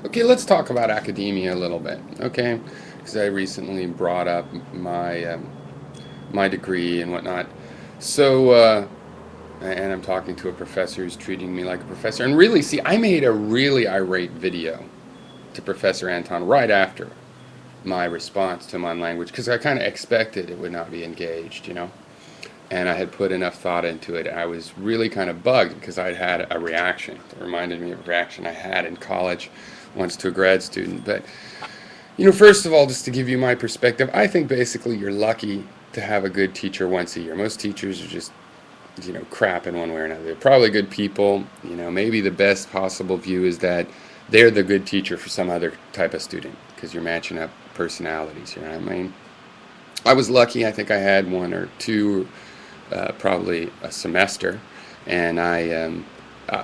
Okay, let's talk about academia a little bit, okay? Because I recently brought up my degree and whatnot. So, and I'm talking to a professor who's treating me like a professor. And really, see, I made a really irate video to Professor Anton right after my response to him on language because I kind of expected it would not be engaged, you know? And I had put enough thought into it. I was really kind of bugged because I'd had a reaction that reminded me of a reaction I had in college once to a grad student. But, first of all, just to give you my perspective, I think basically you're lucky to have a good teacher once a year. Most teachers are just, crap in one way or another. They're probably good people. Maybe the best possible view is that they're the good teacher for some other type of student because you're matching up personalities, you know what I mean? I was lucky. I think I had one or two, probably a semester, and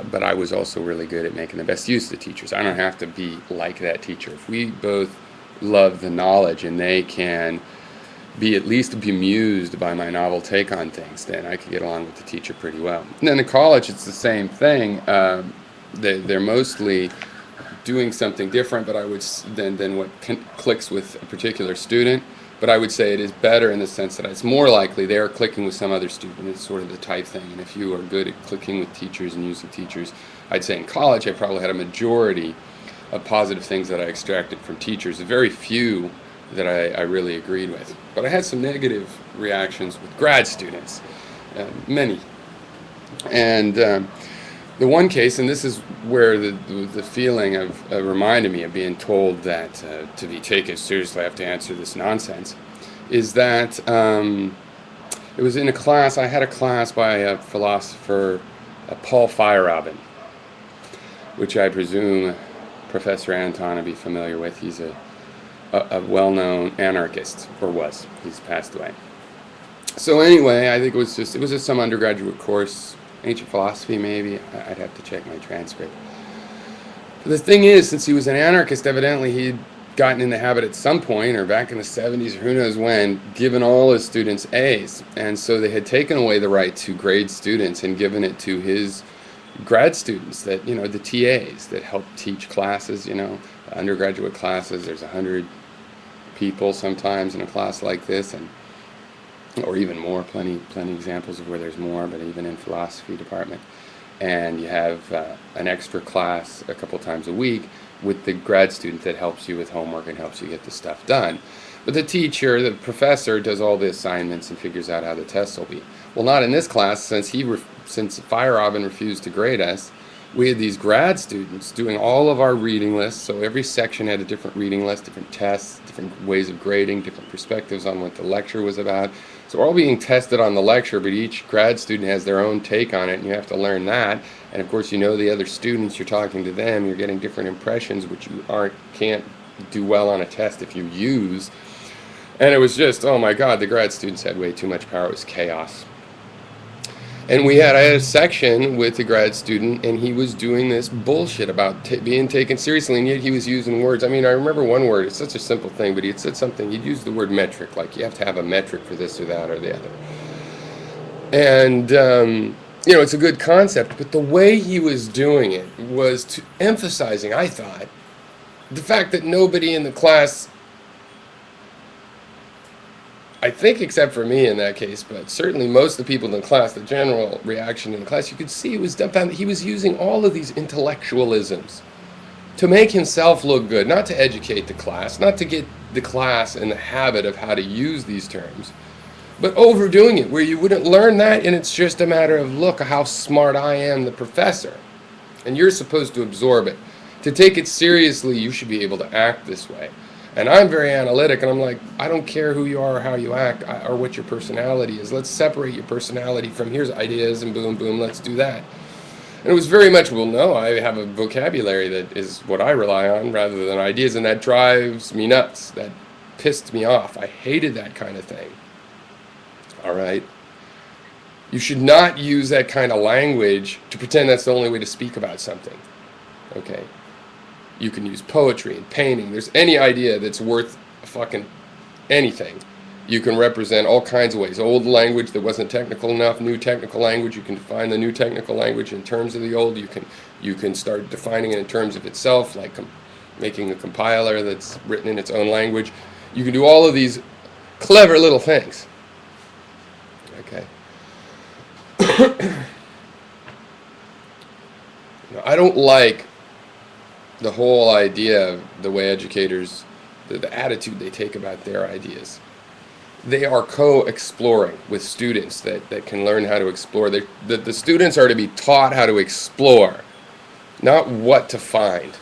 but I was also really good at making the best use of the teachers. I don't have to be like that teacher. If we both love the knowledge and they can be at least bemused by my novel take on things, then I could get along with the teacher pretty well. And then in college, it's the same thing. They're mostly doing something different, but I would than what clicks with a particular student. But I would say it is better in the sense that it's more likely they are clicking with some other student. It's sort of the type thing. And if you are good at clicking with teachers and using teachers, I'd say in college I probably had a majority of positive things that I extracted from teachers. Very few that I really agreed with. But I had some negative reactions with grad students, many. And the one case, and this is where the feeling of reminded me of being told that to be taken seriously I have to answer this nonsense, is that it was in a class. I had a class by a philosopher, Paul Feyerabend, which I presume Professor Anton would be familiar with. He's a well-known anarchist, or was. He's passed away. So anyway, I think it was just some undergraduate course, ancient philosophy maybe. I'd have to check my transcript. But the thing is, since he was an anarchist, evidently he'd gotten in the habit at some point, or back in the 70s, or who knows when, given all his students A's. And so they had taken away the right to grade students and given it to his grad students, that, the TAs that help teach classes, undergraduate classes. There's 100 people sometimes in a class like this, or even more, plenty examples of where there's more, but even in philosophy department. And you have an extra class a couple times a week with the grad student that helps you with homework and helps you get the stuff done. But the teacher, the professor, does all the assignments and figures out how the tests will be. Well, not in this class, since Feyerabend refused to grade us. We had these grad students doing all of our reading lists, so every section had a different reading list, different tests, different ways of grading, different perspectives on what the lecture was about. So we're all being tested on the lecture, but each grad student has their own take on it, and you have to learn that. And of course, the other students, you're talking to them, you're getting different impressions, which you can't do well on a test if you use. And it was just, oh my God, the grad students had way too much power. It was chaos. And I had a section with a grad student, and he was doing this bullshit about being taken seriously, and yet he was using words. I mean, I remember one word. It's such a simple thing, but he had said something. He'd used the word metric, like you have to have a metric for this or that or the other. And, it's a good concept, but the way he was doing it was emphasizing, I thought, the fact that nobody in the class, I think except for me in that case, but certainly most of the people in the class, the general reaction in the class, you could see it was dumbfounded. He was using all of these intellectualisms to make himself look good, not to educate the class, not to get the class in the habit of how to use these terms, but overdoing it where you wouldn't learn that, and it's just a matter of, look how smart I am, the professor, and you're supposed to absorb it. To take it seriously, you should be able to act this way. And I'm very analytic, and I'm like, I don't care who you are or how you act or what your personality is. Let's separate your personality from here's ideas and boom, boom, let's do that. And it was very much, well, no, I have a vocabulary that is what I rely on rather than ideas, and that drives me nuts. That pissed me off. I hated that kind of thing. All right? You should not use that kind of language to pretend that's the only way to speak about something. Okay? You can use poetry and painting. There's any idea that's worth fucking anything. You can represent all kinds of ways. Old language that wasn't technical enough, new technical language. You can define the new technical language in terms of the old. You can start defining it in terms of itself, like making a compiler that's written in its own language. You can do all of these clever little things. Okay. I don't like the whole idea of the way educators, the attitude they take about their ideas. They are co-exploring with students that can learn how to explore. The students are to be taught how to explore, not what to find.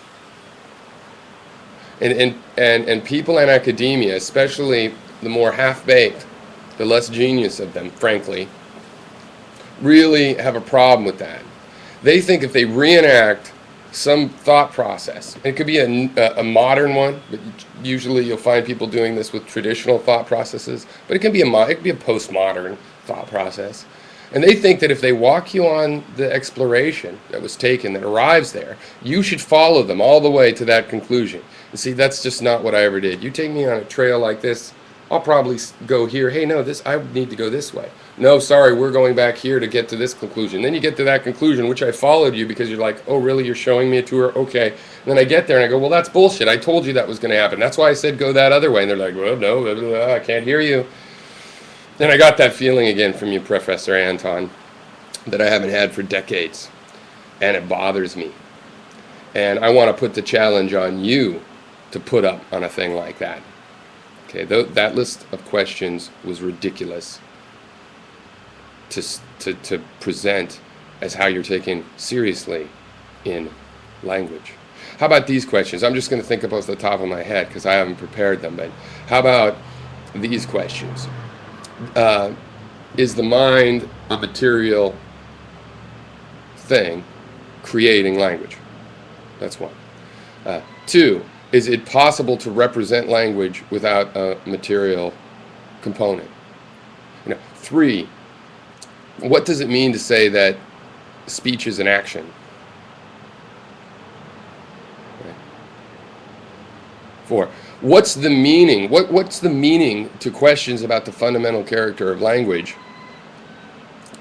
And people in academia, especially the more half-baked, the less genius of them, frankly, really have a problem with that. They think if they reenact some thought process, it could be a modern one, but usually you'll find people doing this with traditional thought processes, but it can be a postmodern thought process. And they think that if they walk you on the exploration that was taken, that arrives there, you should follow them all the way to that conclusion. And see, that's just not what I ever did. You take me on a trail like this, I'll probably go here. Hey, no, I need to go this way. No, sorry, we're going back here to get to this conclusion. Then you get to that conclusion, which I followed you because you're like, oh, really, you're showing me a tour? Okay. And then I get there and I go, well, that's bullshit. I told you that was going to happen. That's why I said go that other way. And they're like, well, no, blah, blah, blah, I can't hear you. Then I got that feeling again from you, Professor Anton, that I haven't had for decades. And it bothers me. And I want to put the challenge on you to put up on a thing like that. Okay, that list of questions was ridiculous to present as how you're taken seriously in language. How about these questions? I'm just going to think of off the top of my head because I haven't prepared them. But how about these questions? Is the mind a material thing creating language? That's one. Two, is it possible to represent language without a material component? Three, what does it mean to say that speech is an action? Okay. Four, what's the meaning? What's the meaning to questions about the fundamental character of language,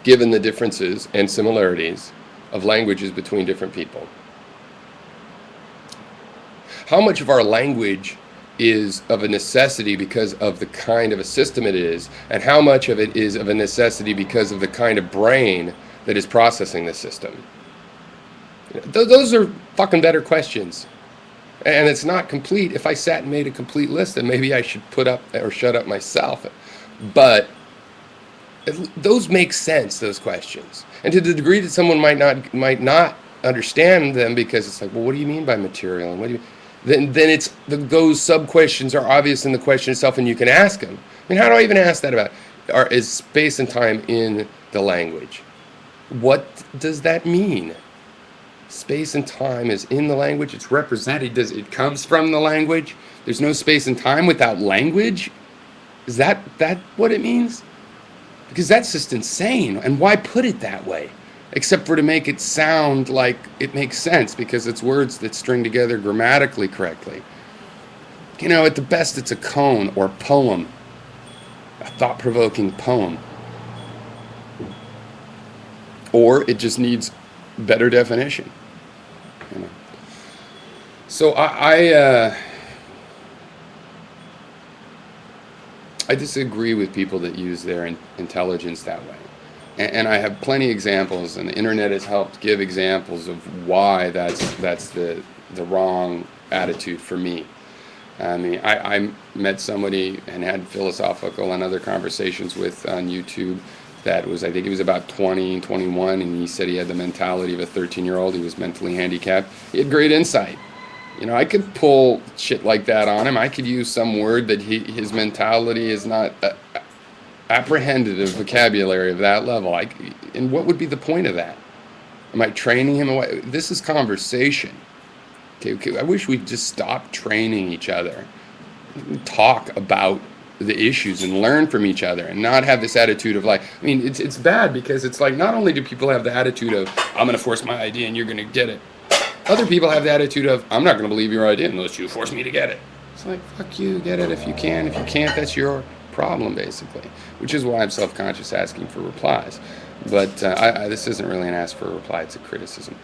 given the differences and similarities of languages between different people? How much of our language is of a necessity because of the kind of a system it is, and how much of it is of a necessity because of the kind of brain that is processing the system? Those are fucking better questions. And it's not complete. If I sat and made a complete list, then maybe I should put up or shut up myself. But those make sense, those questions. And to the degree that someone might not understand them because it's like, well, what do you mean by material? And what do you then it's those sub-questions are obvious in the question itself, and you can ask them. I mean, how do I even ask that about? Is space and time in the language? What does that mean? Space and time is in the language. It's represented. It comes from the language? There's no space and time without language? Is that what it means? Because that's just insane. And why put it that way? Except for to make it sound like it makes sense, because it's words that string together grammatically correctly. At the best, it's a cone or poem, a thought-provoking poem. Or it just needs better definition. So I disagree with people that use their intelligence that way. And I have plenty of examples, and the internet has helped give examples of why that's the wrong attitude for me. I mean, I met somebody and had philosophical and other conversations with on YouTube that was, I think he was about 20, 21, and he said he had the mentality of a 13-year-old. He was mentally handicapped. He had great insight. I could pull shit like that on him. I could use some word that his mentality is not apprehended a vocabulary of that level. And what would be the point of that? Am I training him away? This is conversation. Okay. I wish we'd just stop training each other. Talk about the issues and learn from each other, and not have this attitude of like, I mean, it's bad because it's like, not only do people have the attitude of, I'm going to force my idea and you're going to get it. Other people have the attitude of, I'm not going to believe your idea unless you force me to get it. It's like, fuck you, get it if you can. If you can't, that's your problem, basically, which is why I'm self-conscious asking for replies. But this isn't really an ask for a reply, it's a criticism.